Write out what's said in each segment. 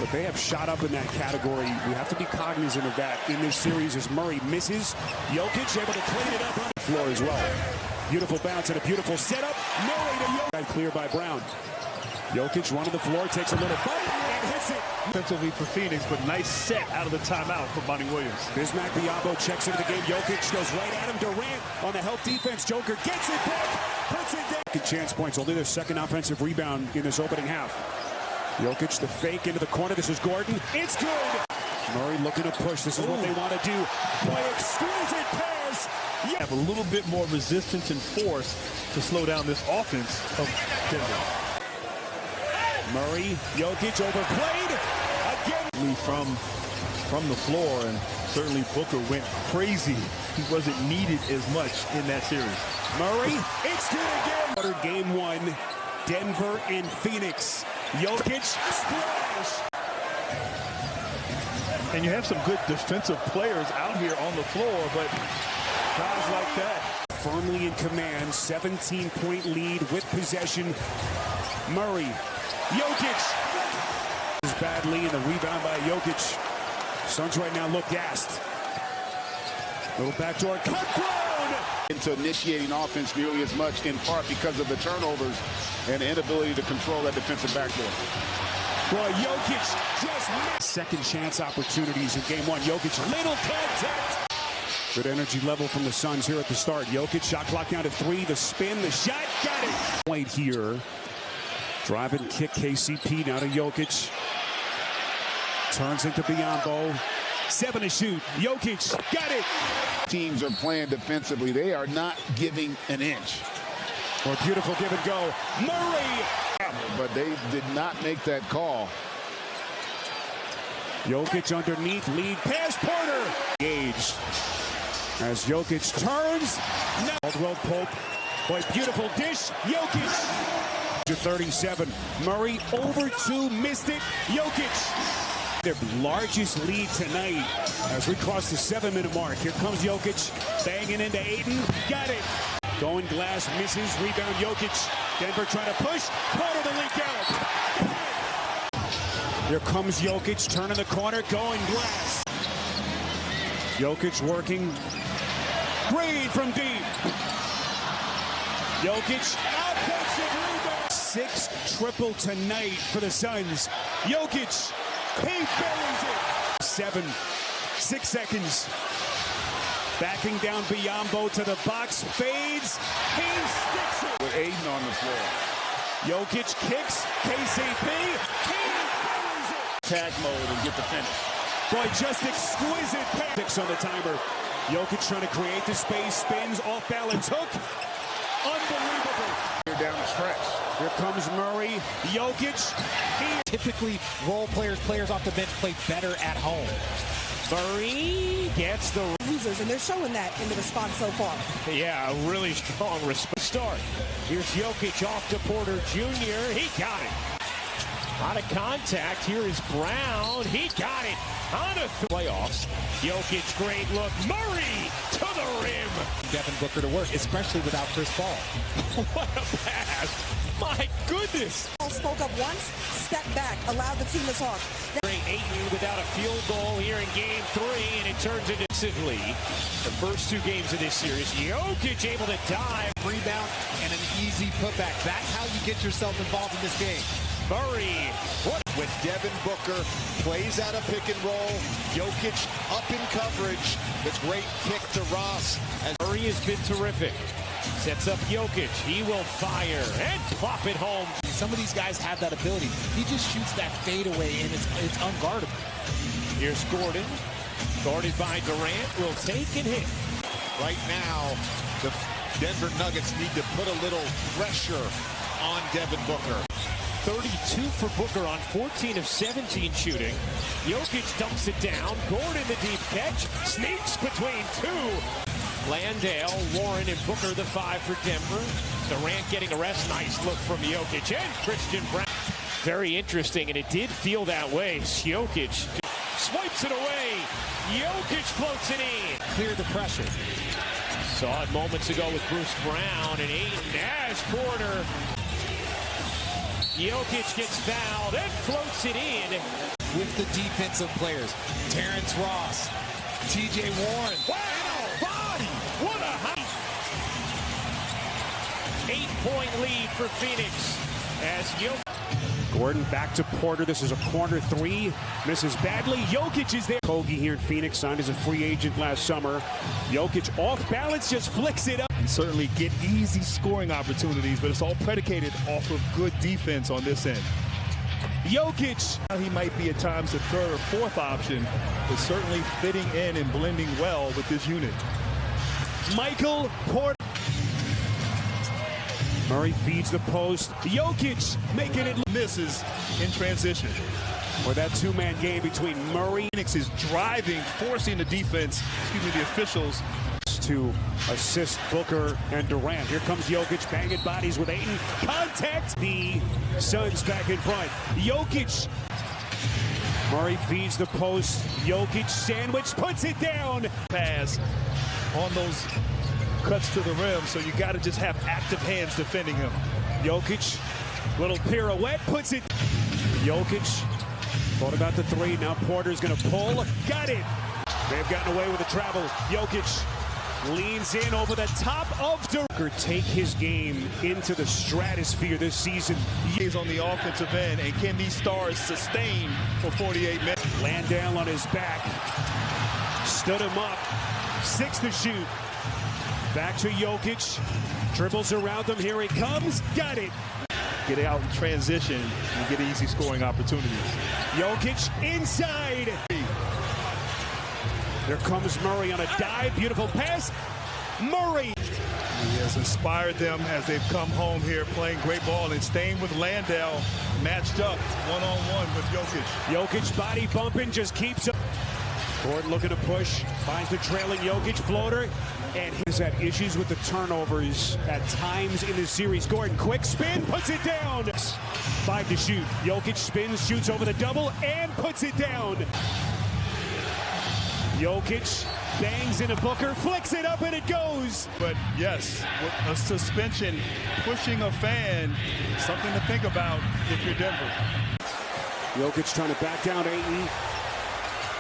but they have shot up in that category. We have to be cognizant of that in this series as Murray misses. Jokic able to clean it up on the floor as well. Beautiful bounce and a beautiful setup. Murray to Jokic. Clear by Brown. Jokic running the floor, takes a little bump and hits it. Defensively for Phoenix, but nice set out of the timeout for Monty Williams. Bismack Biyombo checks into the game. Jokic goes right at him. Durant on the help defense. Joker gets it back, puts it down. Good chance points. Only their second offensive rebound in this opening half. Jokic the fake into the corner. This is Gordon. It's good. Murray looking to push. This is what they want to do. Boy, exquisite pass. Have a little bit more resistance and force to slow down this offense of Denver. Murray, Jokic overplayed again. From the floor, and certainly Booker went crazy. He wasn't needed as much in that series. Murray, it's good again. Game one, Denver and Phoenix. Jokic, splash. And you have some good defensive players out here on the floor, but guys like that. Firmly in command, 17-point lead with possession. Murray, Jokic. Is badly in the rebound by Jokic. Suns right now look gassed. Little backdoor cut down. Into initiating offense nearly as much, in part because of the turnovers and the inability to control that defensive backdoor. Boy, Jokic just missed. Second chance opportunities in game one. Jokic, little contact. Good energy level from the Suns here at the start. Jokic, shot clock down to 3. The spin, the shot, got it. Point here. Drive and kick KCP now to Jokic. Turns into Biyombo. 7 to shoot. Jokic got it. Teams are playing defensively. They are not giving an inch. Or beautiful give and go. Murray. But they did not make that call. Jokic underneath, lead pass, Porter. Engaged. As Jokic turns. Caldwell Pope. Boy, beautiful dish. Jokic. To 37. Murray over 2, missed it. Jokic. Their largest lead tonight as we cross the 7-minute mark. Here comes Jokic, banging into Ayton. Got it. Going glass, misses. Rebound Jokic. Denver trying to push. Porter to leak out. Here comes Jokic, turning the corner, going glass. Jokic working. Green from deep. Jokic, offensive rebound. 6th triple tonight for the Suns. Jokic. He buries it. 6 seconds. Backing down Biyombo to the box. Fades. He sticks it. With Aiden on the floor. Jokic kicks. KCP. He buries it. Tag mode and get the finish. Boy, just exquisite pass. 6 on the timer. Jokic trying to create the space. Spins off balance. Hook. Unbelievable. Here down the stretch. Here comes Murray. Jokic. Typically, role players off the bench play better at home. Murray gets the losers, and they're showing that in the response so far. Yeah, a really strong response. Start. Here's Jokic off to Porter Jr. He got it. Out of contact. Here is Brown. He got it. On the playoffs. Jokic, great look. Murray to the rim. Devin Booker to work, especially without Chris Paul. What a pass. My goodness. Paul spoke up once, stepped back, allowed the team to talk. Ayton without a field goal here in game 3, and it turns into the first 2 games of this series. Jokic able to dive. Rebound and an easy putback. That's how you get yourself involved in this game. Murray. What? When Devin Booker plays out a pick and roll, Jokic up in coverage. The great kick to Ross. As Murray has been terrific. Sets up Jokic. He will fire and plop it home. Some of these guys have that ability. He just shoots that fadeaway, and it's unguardable. Here's Gordon. Guarded by Durant. Will take and hit. Right now, the Denver Nuggets need to put a little pressure on Devin Booker. 32 for Booker on 14 of 17 shooting. Jokic dumps it down. Gordon the deep catch. Sneaks between 2. Landale, Warren, and Booker the 5 for Denver. Durant getting a rest. Nice look from Jokic and Christian Brown. Very interesting, and it did feel that way. Jokic swipes it away. Jokic floats it in. Clear the pressure. Saw it moments ago with Bruce Brown and Ayton as Porter. Jokic gets fouled and floats it in. with the defensive players. Terrence Ross, TJ Warren. Wow! Body! What a high! 8-point lead for Phoenix as Gordon back to Porter. This is a corner three. Misses badly. Jokic is there. Kogi here in Phoenix, signed as a free agent last summer. Jokic off balance, just flicks it up. And certainly get easy scoring opportunities, but it's all predicated off of good defense on this end. Jokic. He might be at times the third or fourth option, but certainly fitting in and blending well with this unit. Michael Porter. Murray feeds the post. Jokic making it. Misses in transition. For that two-man game between Murray. Phoenix is driving, forcing the defense, the officials. To assist Booker and Durant. Here comes Jokic, banging bodies with Ayton. Contact. The Suns back in front. Jokic. Murray feeds the post. Jokic sandwich, puts it down. Pass on those cuts to the rim, so you got to just have active hands defending him. Jokic, little pirouette, puts it. Jokic thought about the three. Now Porter's going to pull. Got it. They've gotten away with the travel. Jokic leans in over the top of Durant. Take his game into the stratosphere this season. He's on the offensive end, and can these stars sustain for 48 minutes? Landale on his back. Stood him up. 6 to shoot. Back to Jokic. Dribbles around him. Here he comes. Got it. Get out in transition and get easy scoring opportunities. Jokic inside. Here comes Murray on a dive. Beautiful pass. Murray. He has inspired them as they've come home here playing great ball and staying with Landale, matched up one-on-one with Jokic. Jokic body bumping, just keeps up. Gordon looking to push, finds the trailing Jokic floater, and he's had issues with the turnovers at times in this series. Gordon, quick spin, puts it down. 5 to shoot. Jokic spins, shoots over the double, and puts it down. Jokic bangs into Booker, flicks it up, and it goes. But yes, with a suspension, pushing a fan, something to think about if you're Denver. Jokic trying to back down Ayton.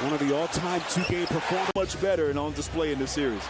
One of the all-time two-game performers. Much better and on display in this series.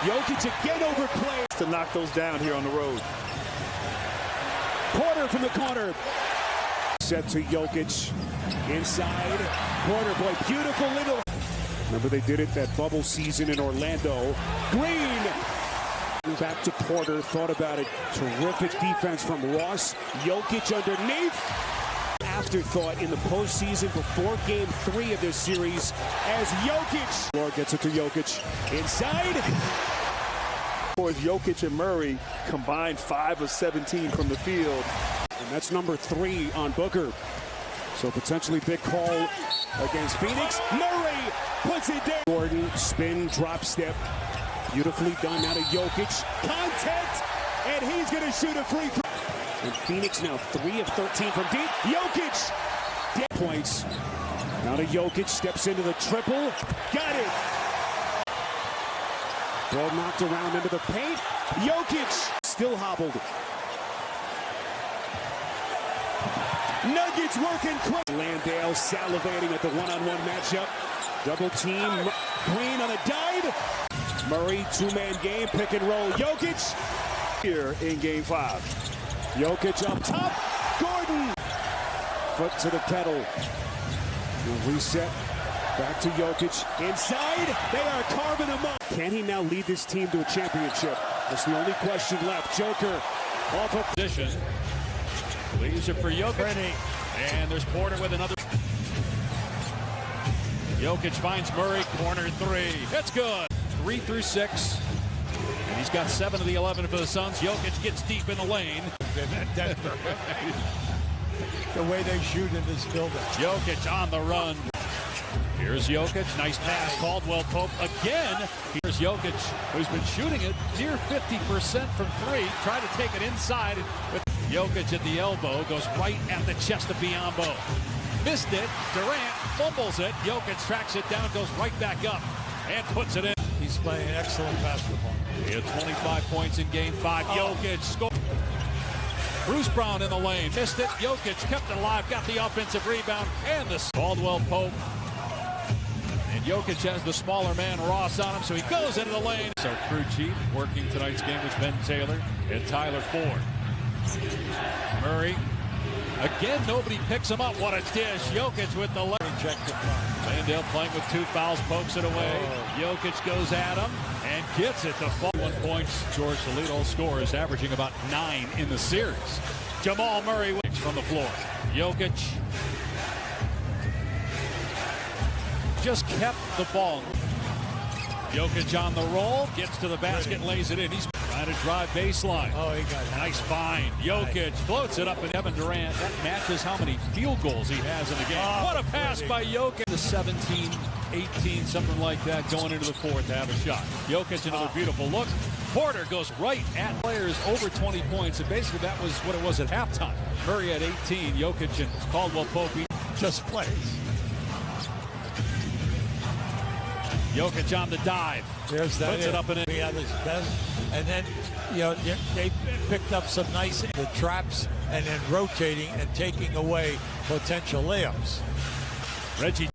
Jokic again overplayed. To knock those down here on the road. Porter from the corner. Set to Jokic. Inside. Porter, boy, beautiful little. Remember they did it that bubble season in Orlando. Green. Back to Porter. Thought about it. Terrific defense from Ross. Jokic underneath. Afterthought in the postseason before game 3 of this series as Jokic. Lord gets it to Jokic. Inside. For Jokic and Murray combined 5 of 17 from the field. And that's number 3 on Booker. So potentially big call against Phoenix. Murray puts it down. Gordon, spin, drop step. Beautifully done now to Jokic. Contact, and he's going to shoot a free throw. And Phoenix now 3 of 13 from deep. Jokic, points. Now to Jokic, steps into the triple. Got it. Ball knocked around into the paint. Jokic still hobbled. Nuggets working quick. Landale salivating at the one-on-one matchup. Double team. Green on a dive. Murray, two-man game, pick and roll. Jokic. Here in game 5. Jokic up top. Gordon. Foot to the pedal. Now reset. Back to Jokic. Inside. They are carving him up. Can he now lead this team to a championship? That's the only question left. Joker off of position. Leaves it for Jokic. And there's Porter with another. Jokic finds Murray. Corner 3. That's good. 3 through 6. And he's got 7 of the 11 for the Suns. Jokic gets deep in the lane. The way they shoot in this building. Jokic on the run. Here's Jokic. Nice pass. Caldwell Pope again. Here's Jokic, who's been shooting it near 50% from 3. Try to take it inside. With Jokic at the elbow. Goes right at the chest of Biyombo. Missed it. Durant fumbles it. Jokic tracks it down. Goes right back up. And puts it in. He's playing excellent basketball. He had 25 points in game 5. Jokic scored. Bruce Brown in the lane. Missed it. Jokic kept it alive. Got the offensive rebound. And the Caldwell Pope. And Jokic has the smaller man, Ross, on him. So he goes into the lane. So crew chief working tonight's game with Ben Taylor and Tyler Ford. Murray. Again, nobody picks him up. What a dish. Jokic with the left. Landale playing with 2 fouls, pokes it away. Jokic goes at him and gets it to fall. 1 point. George, the lead all scorers, averaging about 9 in the series. Jamal Murray from the floor. Jokic just kept the ball. Jokic on the roll, gets to the basket, lays it in. He's trying to drive baseline. Oh, he got it. Nice find. Jokic floats it up, and Kevin Durant. That matches how many field goals he has in the game. What a pass by Jokic. The 17, 18, something like that, going into the fourth to have a shot. Jokic, another beautiful look. Porter goes right at players over 20 points, and basically that was what it was at halftime. Murray at 18, Jokic and Caldwell Pope Just plays. Jokic on the dive. There's that. Puts it up and in. He had his best. And then, you know, they picked up some nice the traps and then rotating and taking away potential layups. Reggie